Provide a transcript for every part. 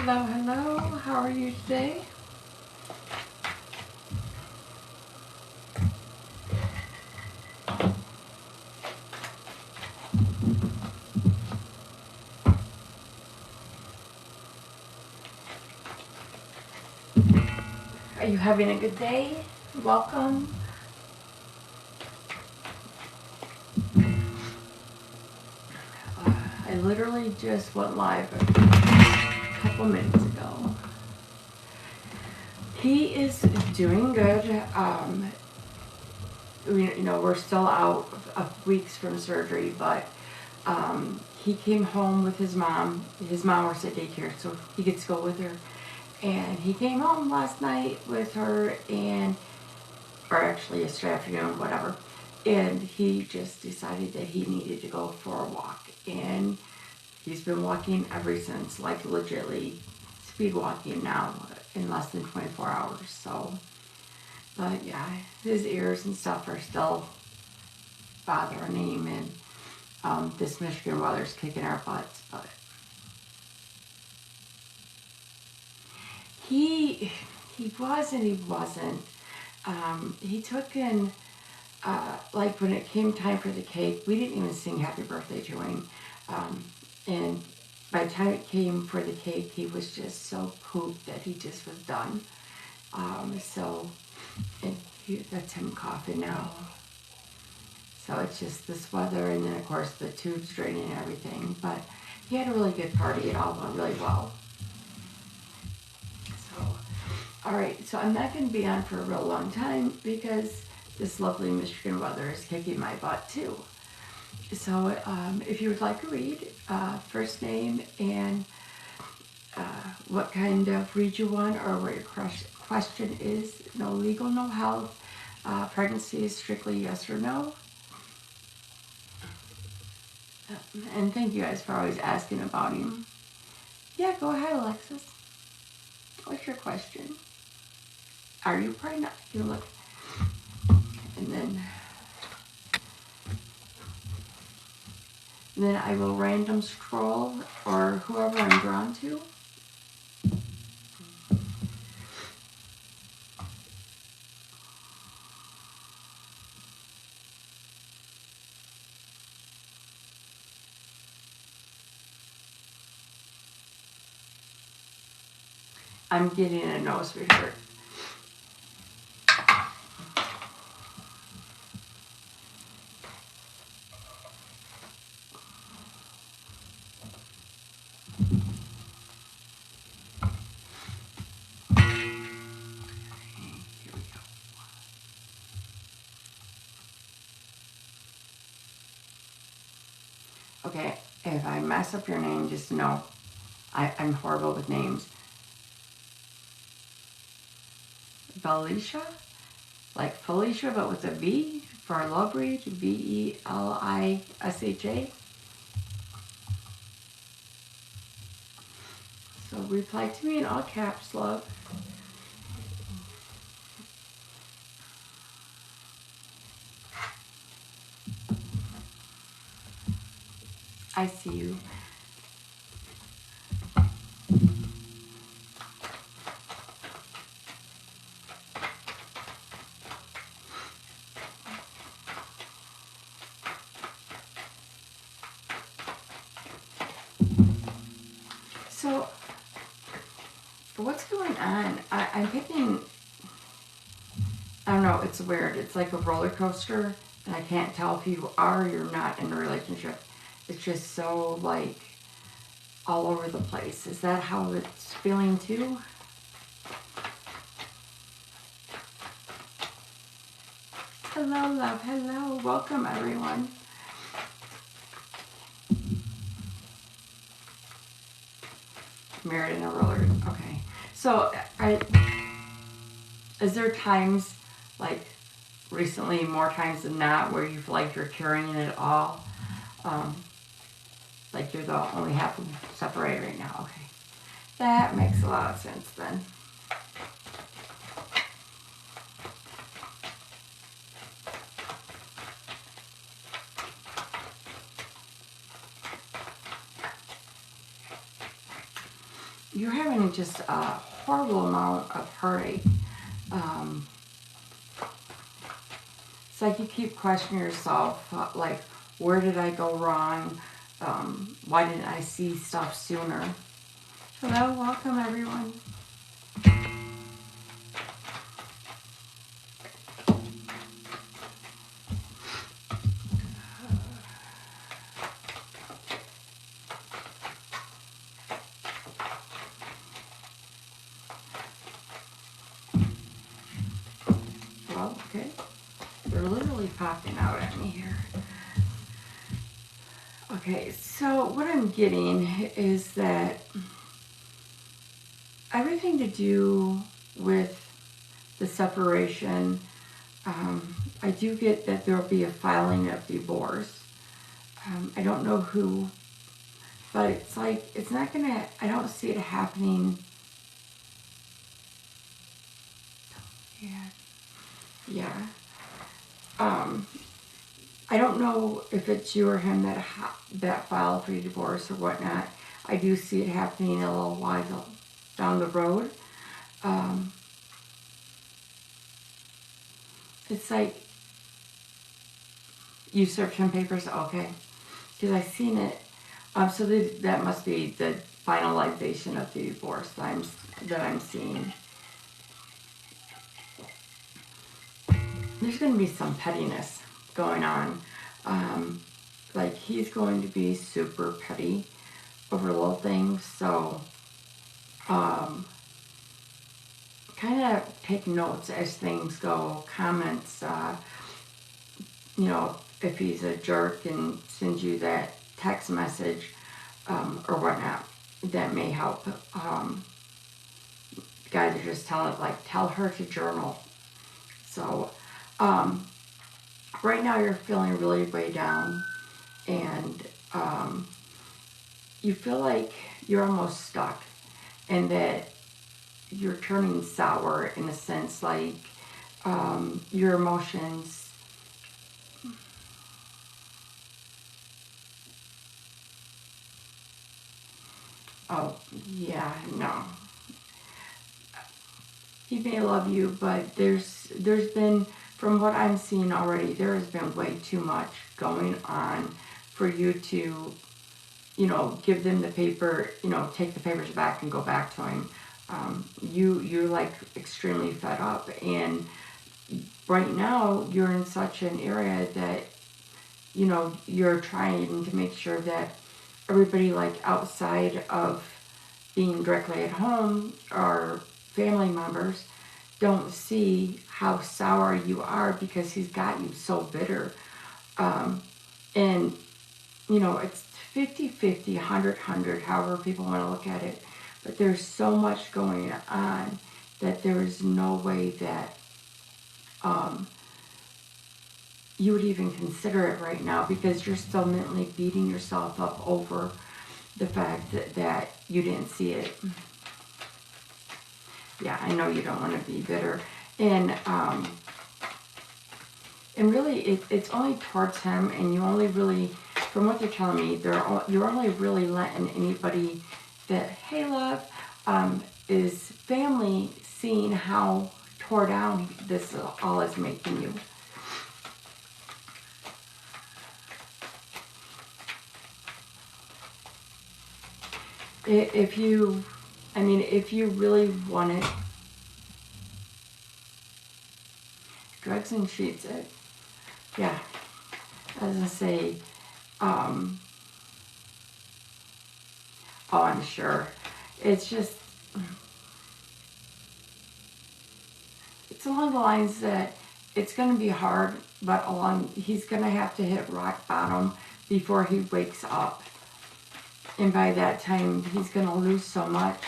Hello, hello. How are you today? Are you having a good day? Welcome. I literally just went live a couple minutes ago. He is doing good. We're still out of weeks from surgery, but he came home with his mom. His mom works at daycare, so he gets to go with her. And he came home last night with her, or actually yesterday afternoon, whatever. And he just decided that he needed to go for a walk. And he's been walking ever since, like legitly speed walking now in less than 24 hours. So, but yeah, his ears and stuff are still bothering him, and this Michigan weather's kicking our butts. But he wasn't. He took in, like when it came time for the cake, we didn't even sing happy birthday to him. And by the time it came for the cake, he was just so pooped that he just was done. That's him coughing now. So it's just this weather, and then of course the tubes draining and everything. But he had a really good party. It all went really well. So, all right. So I'm not going to be on for a real long time because this lovely Michigan weather is kicking my butt too. So if you would like to read, first name and what kind of read you want or what your question is. No legal, no health. Pregnancy is strictly yes or no. And thank you guys for always asking about him. Yeah, go ahead, Alexis. What's your question? Are you pregnant? You look. And then I will random scroll or whoever I'm drawn to. I'm getting a no, sweetheart. Okay, if I mess up your name, just know I'm horrible with names. Velisha? Like Felicia, but with a V for love read, Velisha. So reply to me in all caps, love. I see you. So, what's going on? I'm picking, I don't know, it's weird. It's like a roller coaster, and I can't tell if you are or you're not in a relationship. It's just so, like, all over the place. Is that how it's feeling too? Hello, love. Hello. Welcome, everyone. Married in a roller. Okay. So, is there times, like, recently, more times than not, where you feel like you're carrying it all? Like you're the only half separated right now. Okay. That makes a lot of sense then. you're having just a horrible amount of heartache. It's like you keep questioning yourself, like, where did I go wrong? Why didn't I see stuff sooner? Hello, welcome everyone. Well, okay. They're literally popping out at me here. Okay, so what I'm getting is that everything to do with the separation, I do get that there will be a filing of divorce. I don't know who, but it's like, it's not gonna, I don't see it happening. Yeah. I don't know if it's you or him that filed for your divorce or whatnot. I do see it happening a little while down the road. It's like, you served him papers, okay? Because I've seen it. So that must be the finalization of the divorce that I'm seeing. There's going to be some pettiness going on. Like, he's going to be super petty over little things. So, kind of take notes as things go. Comments, you know, if he's a jerk and sends you that text message or whatnot, that may help. Guys are just tell her to journal. So, right now you're feeling really way down, and you feel like you're almost stuck, and that you're turning sour in a sense, like your emotions. Oh, yeah, no. He may love you, but there's been, from what I'm seeing already, there has been way too much going on for you to, you know, give them the paper, you know, take the papers back and go back to him. You're like extremely fed up, and right now you're in such an area that, you know, you're trying to make sure that everybody, like, outside of being directly at home or family members, don't see how sour you are because he's got you so bitter. And, you know, it's 50-50, 100-100, however people want to look at it. But there's so much going on that there is no way that you would even consider it right now, because you're still mentally beating yourself up over the fact that you didn't see it. Yeah, I know you don't want to be bitter. And really, it's only towards him, and you only really, from what they're telling me, you're only really letting anybody that, hey, love, is family, seeing how tore down this all is making you. If you really want it, drugs and sheets, yeah, as I say, oh, I'm sure. It's just, it's along the lines that it's going to be hard, but he's going to have to hit rock bottom before he wakes up. And by that time, he's going to lose so much.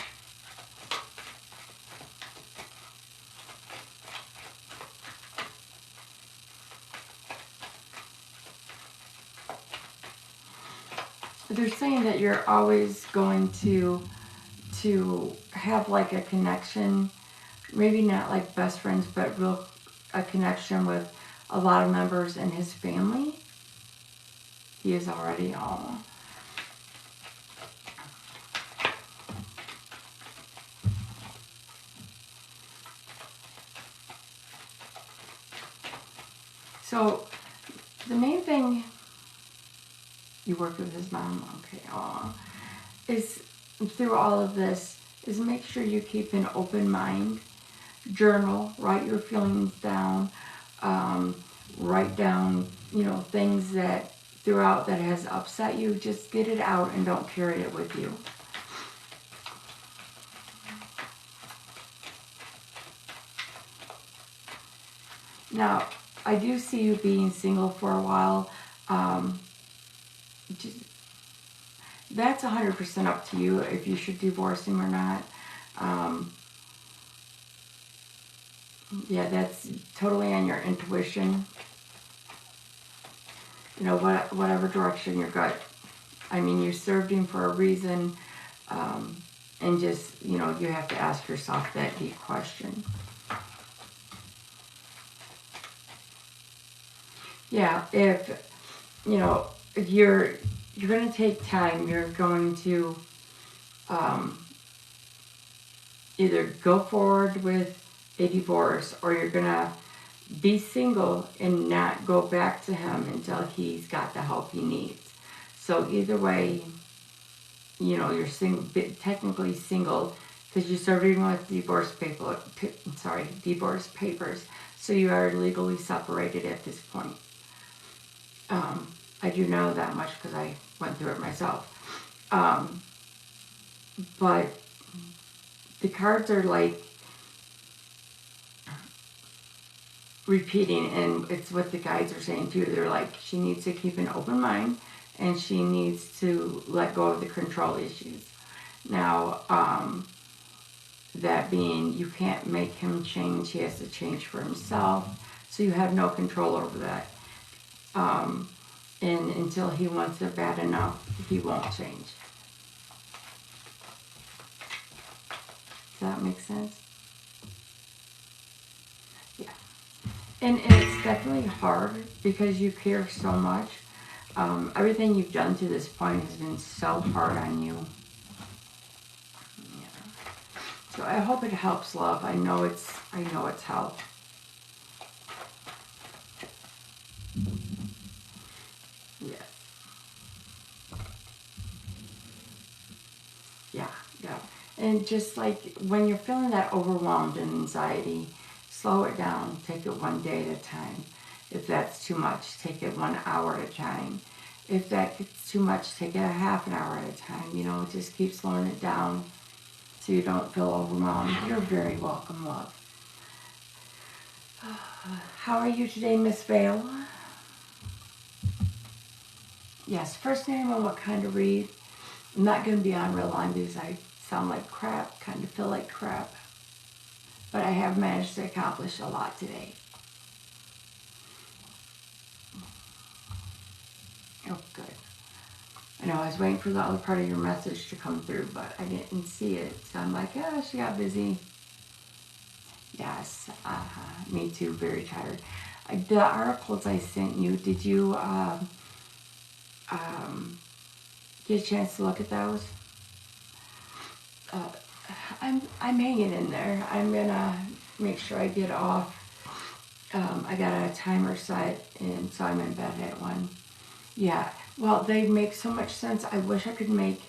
They're saying that you're always going to have like a connection, maybe not like best friends, but a connection with a lot of members in his family. He is already all. So the main thing, you worked with his mom, okay, aw, is through all of this, is make sure you keep an open mind. Journal, write your feelings down, write down, things that throughout that has upset you. Just get it out and don't carry it with you. Now, I do see you being single for a while. Just, that's 100% up to you if you should divorce him or not. Yeah, that's totally on your intuition. Whatever direction your gut. I mean, you served him for a reason, and just, you have to ask yourself that deep question. Yeah, if, you're going to take time, you're going to either go forward with a divorce, or you're going to be single and not go back to him until he's got the help he needs. So either way, you're technically single because you served him with divorce papers. So you are legally separated at this point. I do know that much because I went through it myself. But the cards are like repeating, and it's what the guides are saying too. They're like, she needs to keep an open mind, and she needs to let go of the control issues. Now, that being, you can't make him change. He has to change for himself. So you have no control over that. And until he wants it bad enough, he won't change. Does that make sense? Yeah. And it's definitely hard because you care so much. Everything you've done to this point has been so hard on you. Yeah. So I hope it helps, love. I know it's helped. Yes. Yeah. And just like when you're feeling that overwhelmed and anxiety, slow it down. Take it one day at a time. If that's too much, take it 1 hour at a time. If that gets too much, take it a half an hour at a time. Just keep slowing it down so you don't feel overwhelmed. You're very welcome, love. How are you today, Miss Vale? Yes, first name and what kind of read. I'm not going to be on real long because I sound like crap, kind of feel like crap. But I have managed to accomplish a lot today. Oh, good. I know I was waiting for the other part of your message to come through, but I didn't see it. So I'm like, oh, she got busy. Yes, me too, very tired. The articles I sent you, did you get a chance to look at those? I'm hanging in there. I'm gonna make sure I get off. I got a timer set, and so I'm in bed at 1. Yeah, well, they make so much sense. I wish I could make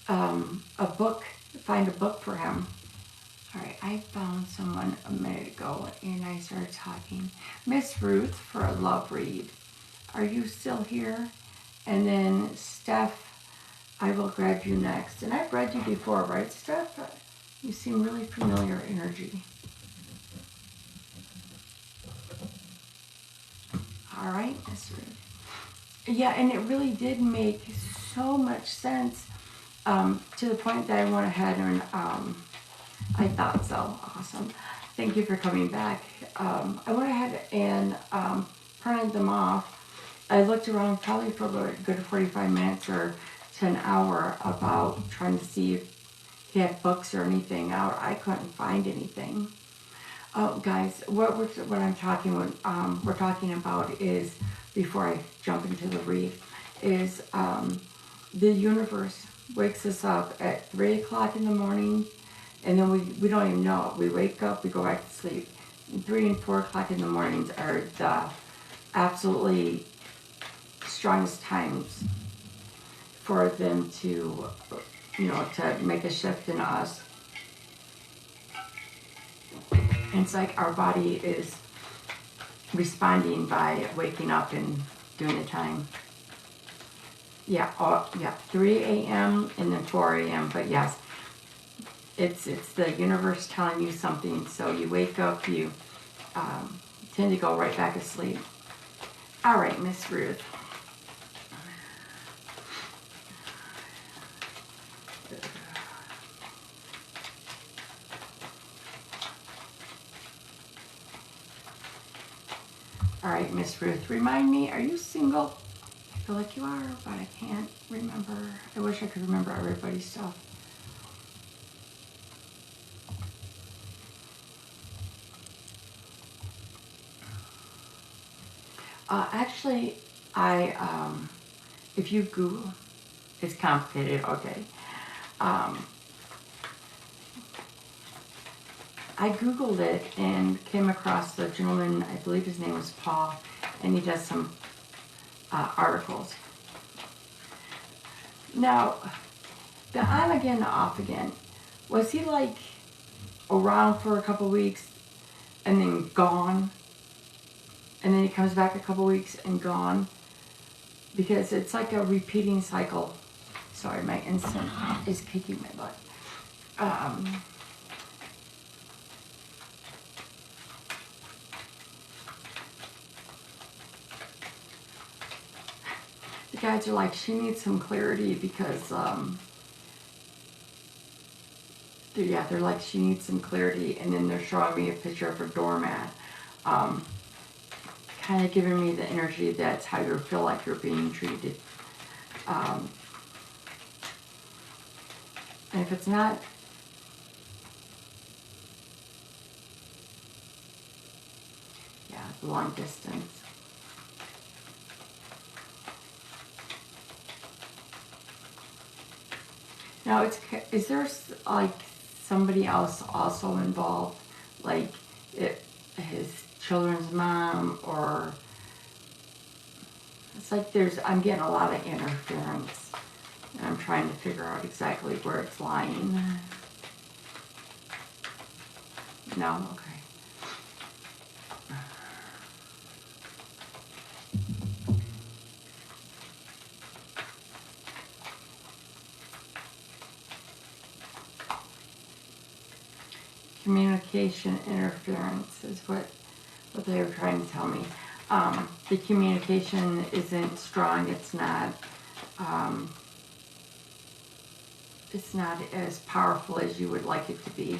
find a book for him. All right, I found someone a minute ago, and I started talking. Miss Ruth for a love read. Are you still here? And then Steph, I will grab you next. And I've read you before, right, Steph? You seem really familiar energy. All right, Miss Ruth. Yeah, and it really did make so much sense to the point that I went ahead and I thought so. Awesome. Thank you for coming back. I went ahead and printed them off. I looked around probably for a good 45 minutes or to an hour about trying to see if he had books or anything out. I couldn't find anything. Oh, guys, what I'm talking we're talking about is, before I jump into the read, is the universe wakes us up at 3 o'clock in the morning, and then we don't even know it. We wake up, we go back to sleep. And 3 and 4 o'clock in the mornings are absolutely strongest times for them to, to make a shift in us. And it's like our body is responding by waking up and doing the time. Yeah, 3 a.m. and then 4 a.m. But yes, it's the universe telling you something. So you wake up, you tend to go right back asleep. All right, Miss Ruth. All right, Miss Ruth, remind me, are you single? I feel like you are, but I can't remember. I wish I could remember everybody's stuff. Actually, if you Google, it's complicated, okay. I Googled it and came across the gentleman, I believe his name was Paul, and he does some articles. Now, the on again, the off again, was he like around for a couple weeks and then gone? And then he comes back a couple weeks and gone? Because it's like a repeating cycle. Sorry, my instant is kicking my butt. The guys are like, she needs some clarity because, they're like, she needs some clarity. And then they're showing me a picture of a doormat. Kind of giving me the energy that's how you feel like you're being treated. And if it's not, yeah, long distance. Now, is there like somebody else also involved, like his children's mom, or it's like I'm getting a lot of interference, and I'm trying to figure out exactly where it's lying. No, okay. Communication interference is what they were trying to tell me. The communication isn't strong. It's not as powerful as you would like it to be.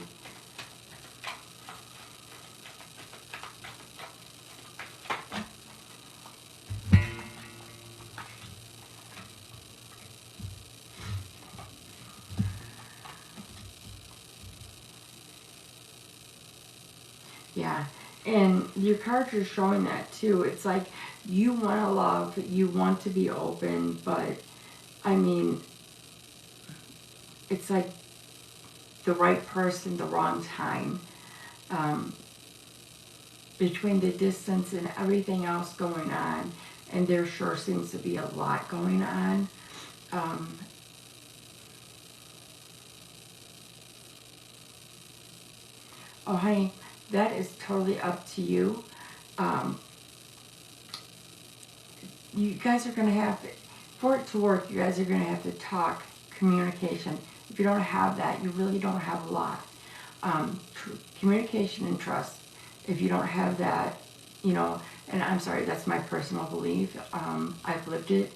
Yeah, and your cards are showing that too. It's like you want to love, you want to be open, but I mean, it's like the right person, the wrong time. Between the distance and everything else going on, and there sure seems to be a lot going on. Oh, honey, that is totally up to you. You guys are going to have, for it to work, you guys are going to have to talk communication. If you don't have that, you really don't have a lot. Communication and trust. If you don't have that, and I'm sorry, that's my personal belief. I've lived it.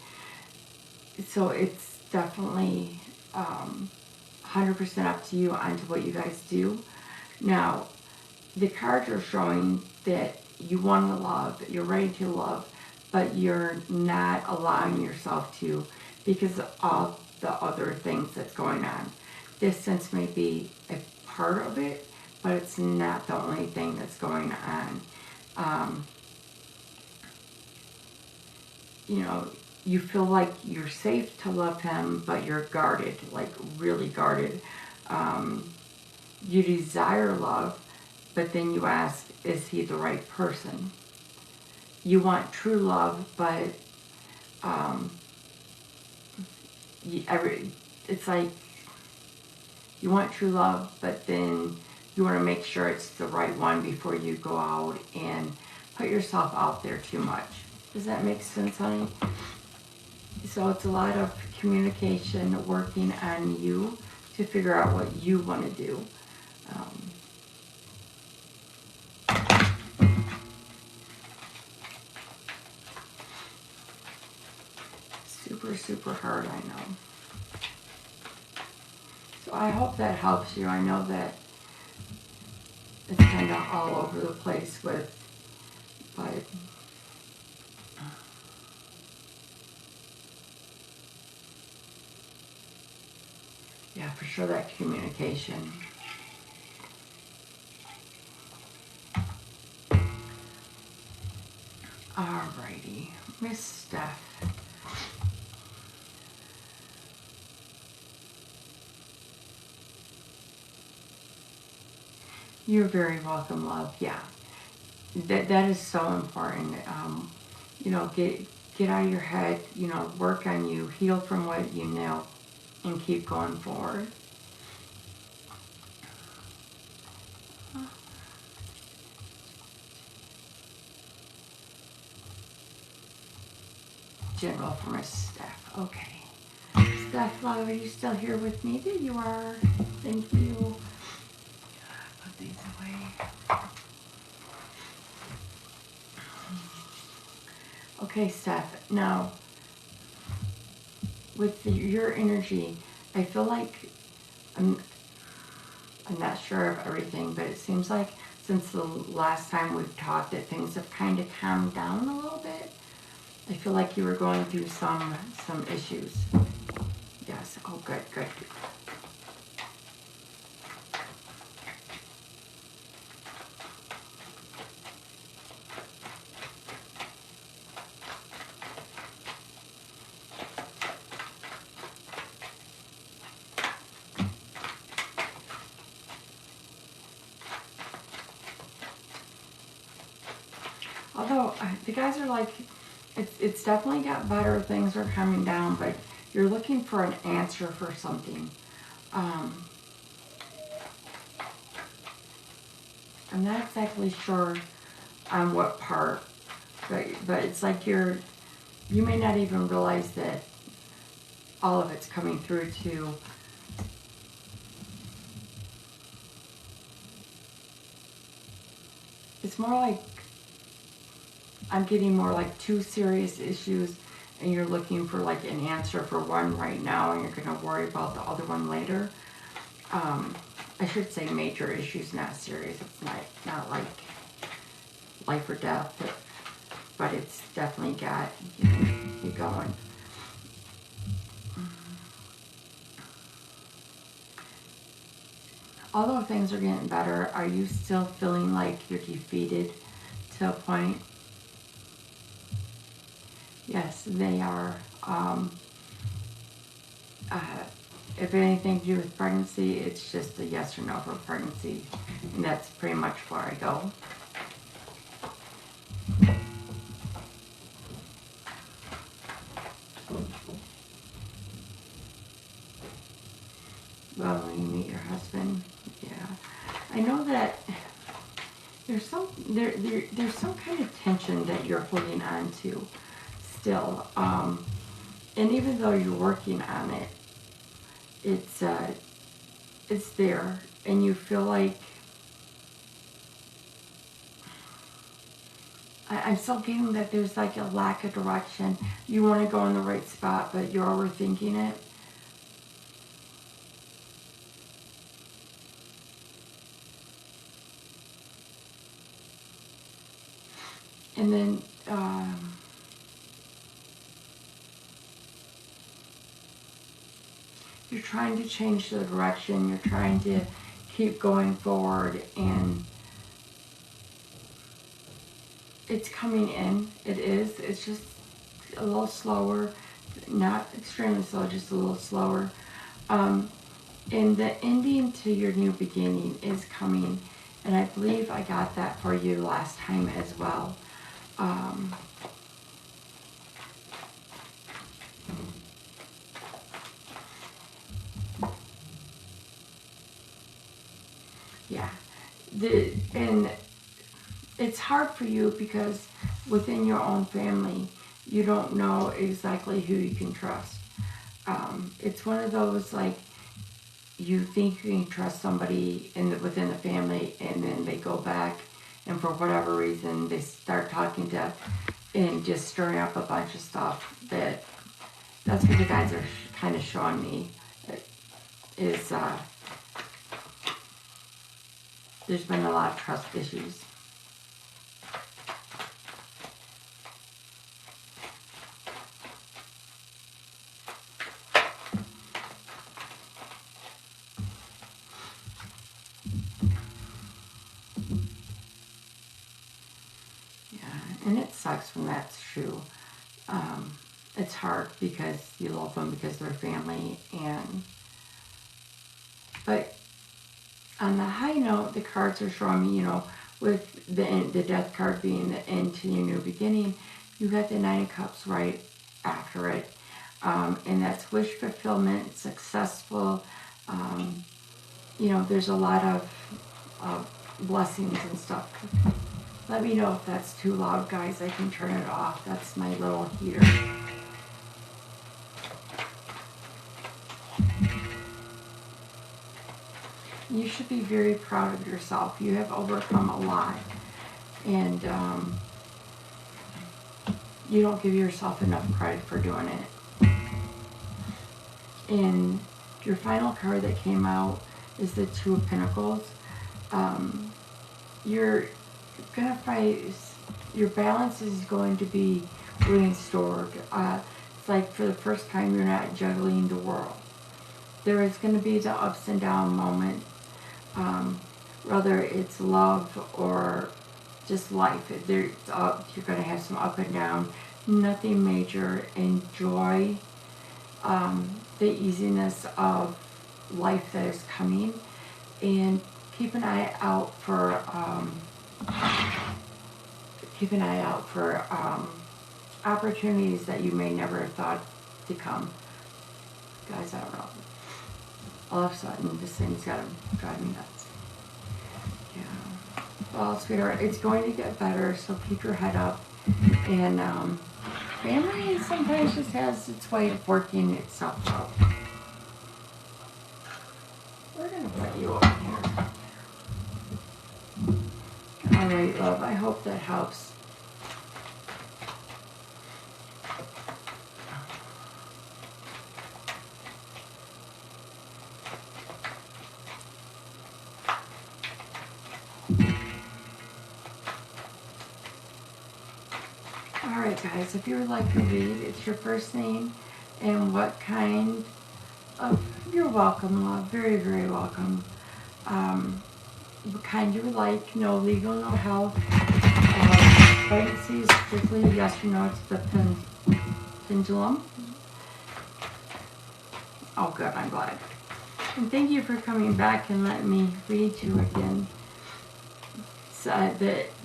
So it's definitely 100% up to you onto what you guys do. Now, the cards are showing that you want to love, you're ready to love, but you're not allowing yourself to because of all the other things that's going on. Distance may be a part of it, but it's not the only thing that's going on. You feel like you're safe to love him, but you're guarded, like really guarded. You desire love, but then you ask, is he the right person? you want true love, but it's like you want true love, but then you want to make sure it's the right one before you go out and put yourself out there too much. Does that make sense, honey? So it's a lot of communication, working on you to figure out what you want to do. Super, super hard, I know. So I hope that helps you. I know that it's kind of all over the place but yeah, for sure that communication. Alrighty, Miss Steph. You're very welcome, love. Yeah, that is so important. You know, get out of your head. You know, work on you, heal from what you know, and keep going forward. General for Miss Steph. Okay. Steph, love, are you still here with me? There you are. Thank you. Put these away. Okay, Steph. Now, with your energy, I feel like I'm not sure of everything, but it seems like since the last time we've talked that things have kind of calmed down a little bit. I feel like you were going through some issues. Yes. Oh, good, good. Although the guys are like, it's definitely got better. Things are coming down, but you're looking for an answer for something. I'm not exactly sure on what part, but it's like you may not even realize that all of it's coming through to it's more like I'm getting more like two serious issues, and you're looking for like an answer for one right now, and you're going to worry about the other one later. I should say major issues, not serious. It's not like life or death, but it's definitely got you going. Although things are getting better, are you still feeling like you're defeated to a point? Yes, they are. If anything to do with pregnancy, it's just a yes or no for pregnancy, and that's pretty much where I go. Well, when you meet your husband, yeah, I know that there's some kind of tension that you're holding on to still, and even though you're working on it, it's there, and you feel like I'm still getting that there's like a lack of direction. You want to go in the right spot, but you're overthinking it. And then you're trying to change the direction. You're trying to keep going forward, and it's coming in. It is. It's just a little slower, not extremely slow, just a little slower. And the ending to your new beginning is coming, and I believe I got that for you last time as well. Um, yeah. And it's hard for you because within your own family, you don't know exactly who you can trust. It's one of those, like, you think you can trust somebody within the family, and then they go back, and for whatever reason, they start talking to and just stirring up a bunch of stuff. That's what the guys are kind of showing me. Is there's been a lot of trust issues. And it sucks when that's true. It's hard because you love them because they're family, but on the high note, the cards are showing me, with the death card being the end to your new beginning, you got the Nine of Cups right after it, and that's wish fulfillment, successful. There's a lot of blessings and stuff. Let me know if that's too loud, guys. I can turn it off. That's my little heater. You should be very proud of yourself. You have overcome a lot. And you don't give yourself enough credit for doing it. And your final card that came out is the Two of Pentacles. You're going to fight. Your balance is going to be restored. It's like for the first time you're not juggling the world. There is going to be the ups and down moment, whether it's love or just life. You're going to have some up and down. Nothing major. Enjoy the easiness of life that is coming, and keep an eye out for opportunities that you may never have thought to come. Guys, I don't know. All of a sudden, this thing's got to drive me nuts. Yeah. Well, sweetheart, it's going to get better, so keep your head up. And family sometimes just has its way of working itself out. We're going to put you over here. All right, love. I hope that helps. All right, guys. If you would like to read, it's your first name and what kind of. You're welcome, love. Very, very welcome. What kind you would like. No legal, no health. Pregnancy is strictly yes or no to the pendulum. Oh, good. I'm glad. And thank you for coming back and letting me read you again. So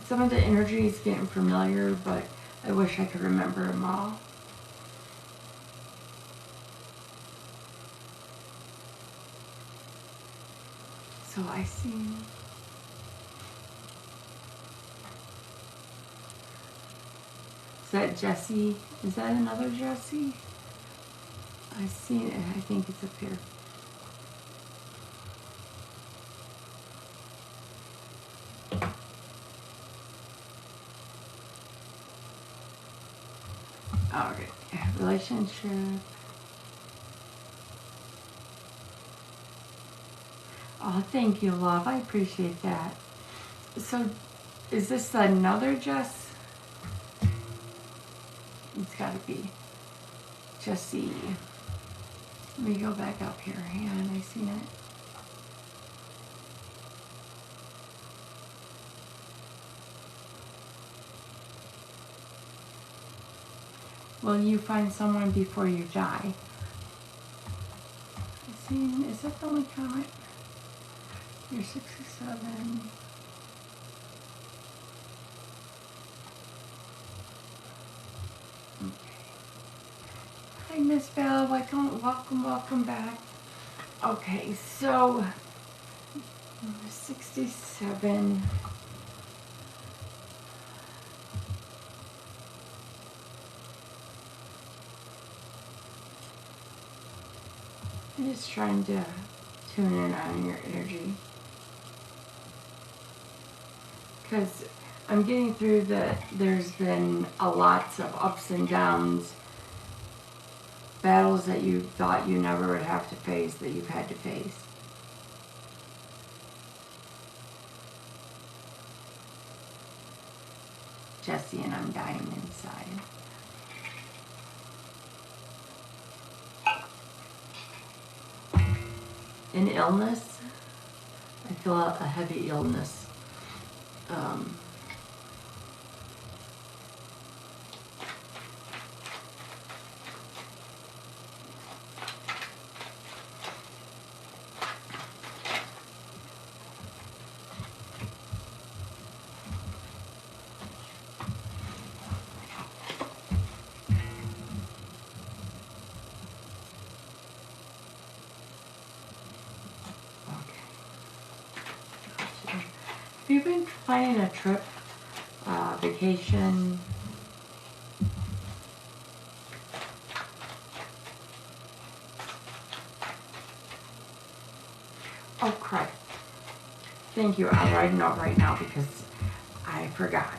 some of the energy is getting familiar, but I wish I could remember them all. So I see. Is that Jessie? Is that another Jessie? I see it. I think it's up here. Oh, okay. Relationship. Oh, thank you, love. I appreciate that. So, is this another Jess? It's got to be Jessie. Let me go back up here. Hang on, I seen it. Will you find someone before you die? I seen, is that the only comment? You're 67. Hi, Miss Val. Welcome back. Okay, so 67. I'm just trying to tune in on your energy. Because I'm getting through that there's been a lots of ups and downs, battles that you thought you never would have to face that you've had to face. Jesse, and I'm dying inside. An illness. I feel a heavy illness. Have you been planning a trip, vacation? Oh, crap. Thank you. I'm writing out right now because I forgot.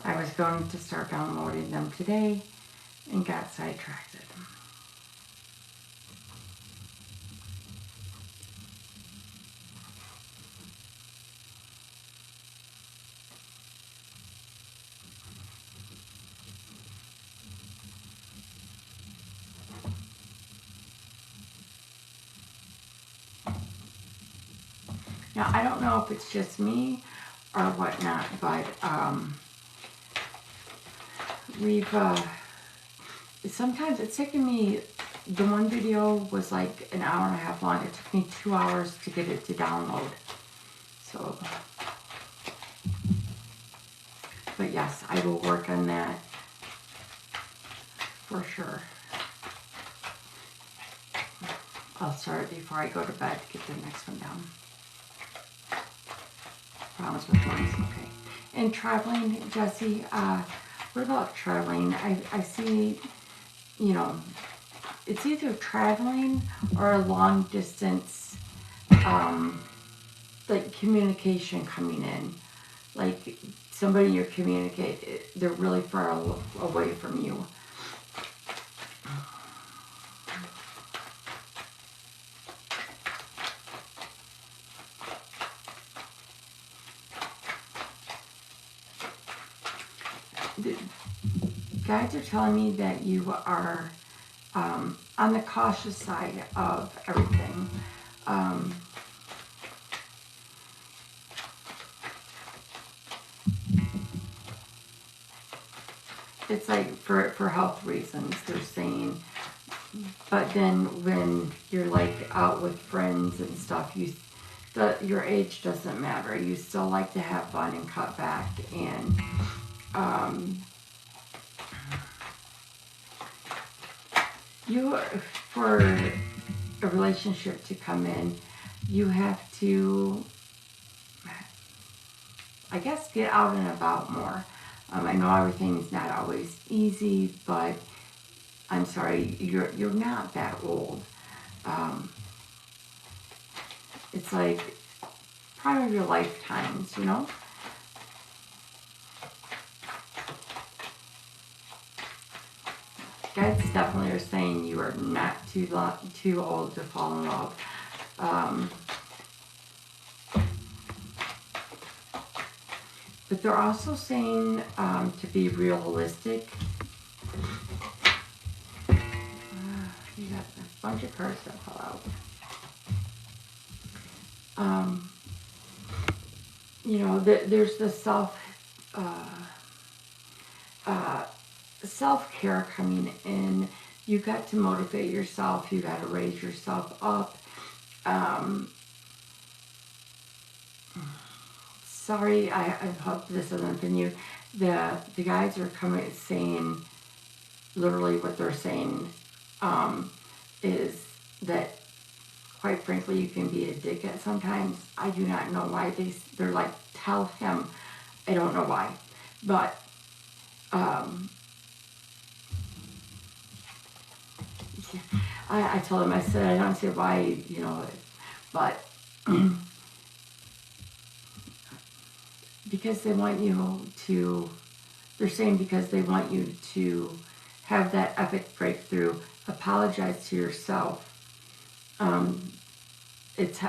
I was going to start downloading them today and got sidetracked. Now, I don't know if it's just me or whatnot, but sometimes it's taken me, the one video was like an hour and a half long. It took me 2 hours to get it to download. So, but yes, I will work on that for sure. I'll start before I go to bed to get the next one down. Promise with mice, okay. And traveling, Jesse, what about traveling? I see, you know, it's either traveling or a long distance, like communication coming in. Like somebody you communicate, they're really far away from you. The guides are telling me that you are on the cautious side of everything. It's like for health reasons, they're saying. But then when you're like out with friends and stuff, your age doesn't matter. You still like to have fun and cut back. And for a relationship to come in, you have to, I guess, get out and about more. I know everything's not always easy, but I'm sorry, you're not that old. It's like prime of your lifetimes, you know? Guys definitely are saying you are not too old to fall in love. But they're also saying to be realistic. You got a bunch of cards that fell out. You know, there's the self-care coming in. You got to motivate yourself. You got to raise yourself up. Sorry, I hope this isn't been you. The guides are coming saying literally what they're saying is that, quite frankly, you can be a dick at sometimes. I do not know why they're like, tell him. I don't know why. But I told him, I said, I don't see why, but because they want you to, they're saying because they want you to have that epic breakthrough, apologize to yourself. It's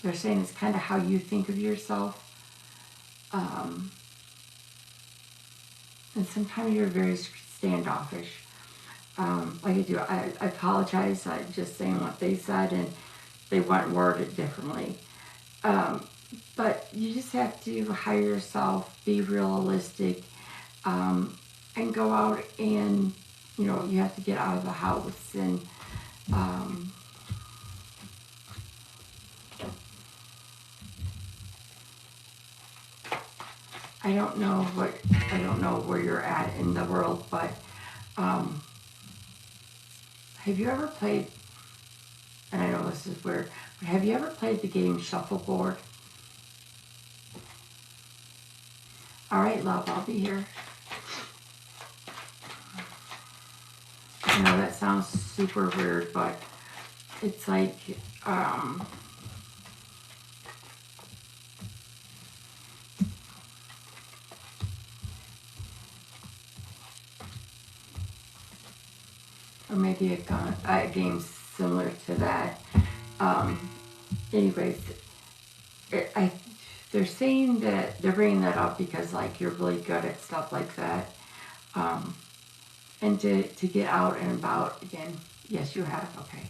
they're saying it's kind of how you think of yourself. And sometimes you're very standoffish. Like I do, I apologize. I'm just saying what they said, and they want to word it differently. But you just have to hire yourself, be realistic, and go out and, you have to get out of the house and I don't know where you're at in the world, but have you ever played, and I know this is weird, but have you ever played the game Shuffleboard? All right, love, I'll be here. I know that sounds super weird, but it's like, or maybe a game similar to that. Anyways, they're saying that they're bringing that up because, like, you're really good at stuff like that. And to get out and about again. Yes, you have. Okay.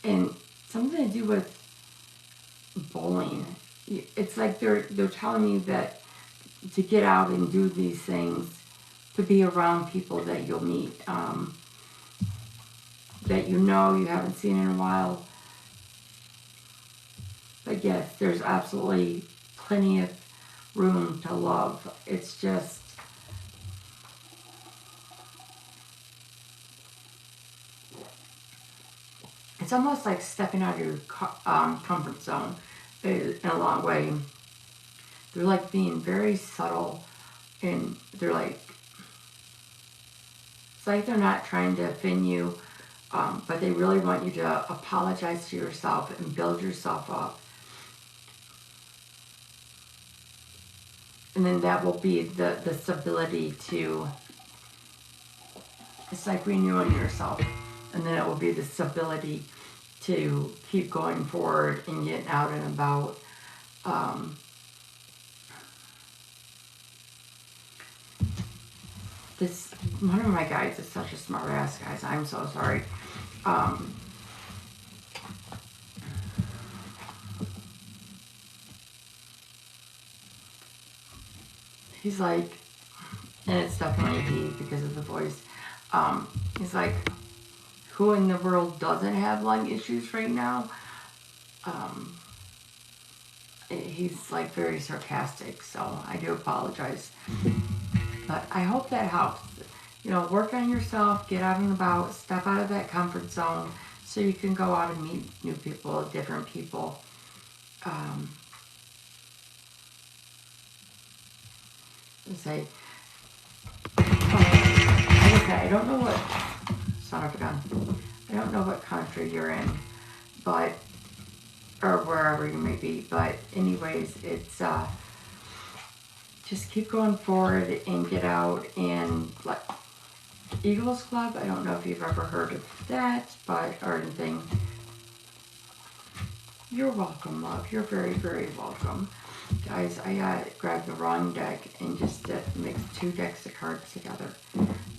And something to do with bowling. It's like they're telling me that to get out and do these things, to be around people that you'll meet, that you haven't seen in a while. But yes, there's absolutely plenty of room to love. It's just, it's almost like stepping out of your comfort zone in a long way. They're like being very subtle, and they're like, it's like they're not trying to offend you, but they really want you to apologize to yourself and build yourself up. And then that will be the stability to, it's like renewing yourself. And then it will be the stability to keep going forward and getting out and about. One of my guides is such a smart ass, guys. I'm so sorry. He's like, and it's definitely he because of the voice. He's like, who in the world doesn't have lung issues right now? He's like very sarcastic, so I do apologize. But I hope that helps. Work on yourself, get out and about, step out of that comfort zone so you can go out and meet new people, different people. Say, I don't know what, son of a gun, I don't know what country you're in, but, or wherever you may be, but anyways, it's, just keep going forward and get out and, like, Eagles Club, I don't know if you've ever heard of that, but, or anything. You're welcome, love. You're very, very welcome. Guys, I grabbed the wrong deck and just mixed 2 decks of cards together.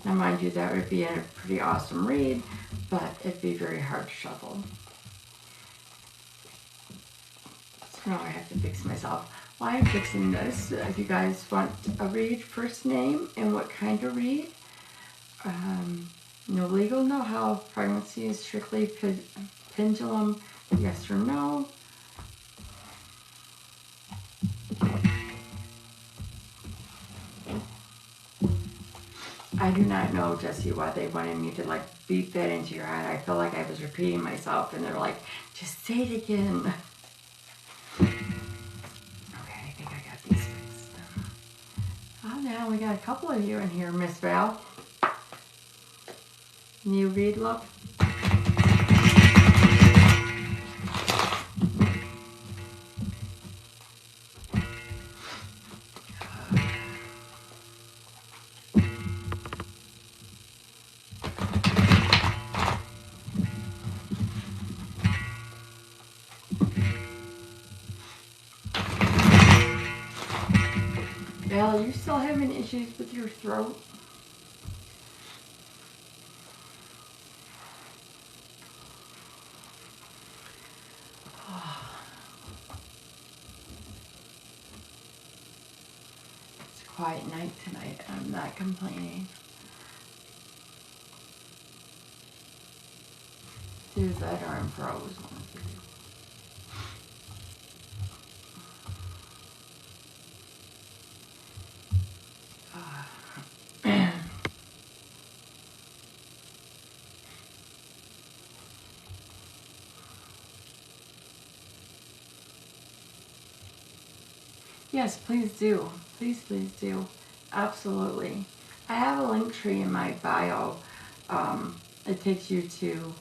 Now, mind you, that would be a pretty awesome read, but it'd be very hard to shuffle. So now I have to fix myself. While I'm fixing this, if you guys want a read, first name and what kind of read, No legal know-how. Pregnancy is strictly pendulum. Yes or no? I do not know, Jesse, why they wanted me to like beat that into your head. I feel like I was repeating myself, and they're like, just say it again. Okay, I think I got these fixed. Oh, now we got a couple of you in here, Miss Val. Can you read, love? Val, are you still having issues with your throat? It's a quiet night tonight. I'm not complaining. Do that or I'm froze. Yes, please do. Please, please do. Absolutely. I have a link tree in my bio. It takes you to,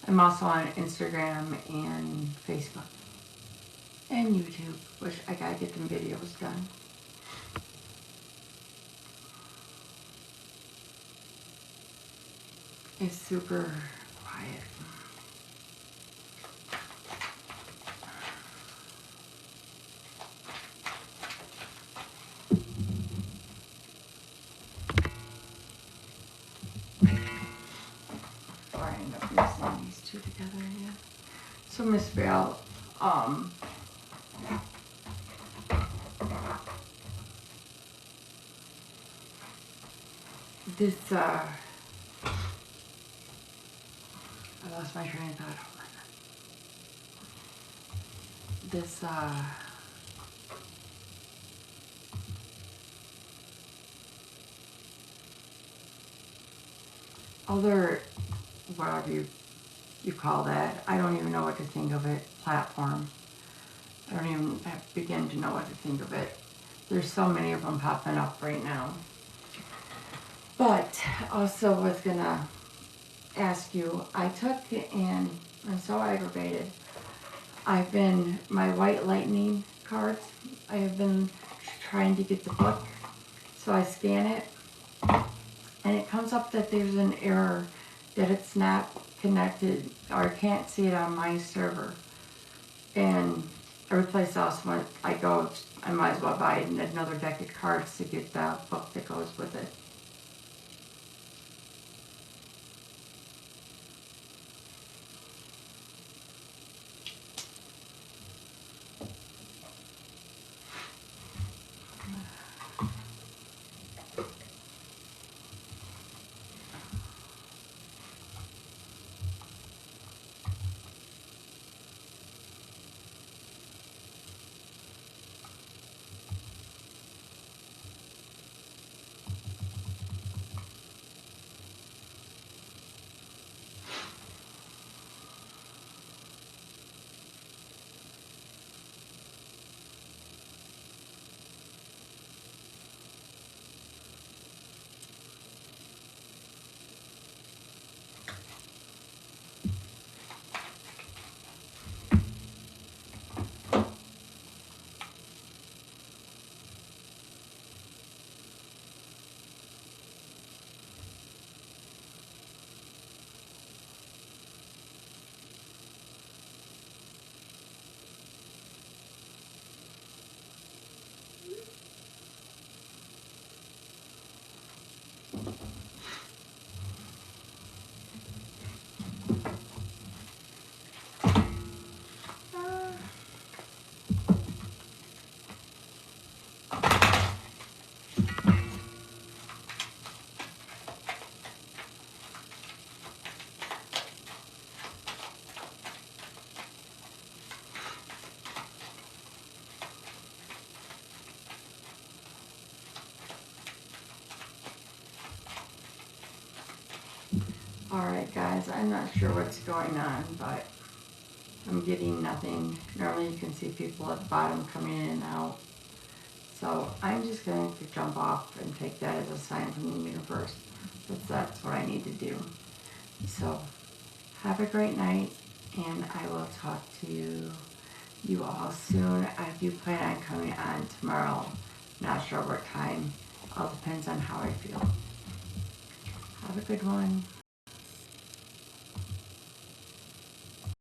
I'm also on Instagram and Facebook and YouTube, which I gotta get them videos done. It's super quiet. Before I end up mixing these two together again. So Miss Val, this, I lost my train of thought. This, other, whatever you call that, I don't even know what to think of it, platform. I don't even begin to know what to think of it. There's so many of them popping up right now. But also was gonna ask you, I took and I'm so aggravated. My white lightning cards, I have been trying to get the book. So I scan it and it comes up that there's an error, that it's not connected, or I can't see it on my server. And every place else when I go, I might as well buy another deck of cards to get the book that goes with it. Alright guys, I'm not sure what's going on, but I'm getting nothing. Normally you can see people at the bottom coming in and out. So I'm just going to jump off and take that as a sign from the universe that that's what I need to do. So have a great night, and I will talk to you all soon. I do plan on coming on tomorrow. Not sure what time. All depends on how I feel. Have a good one.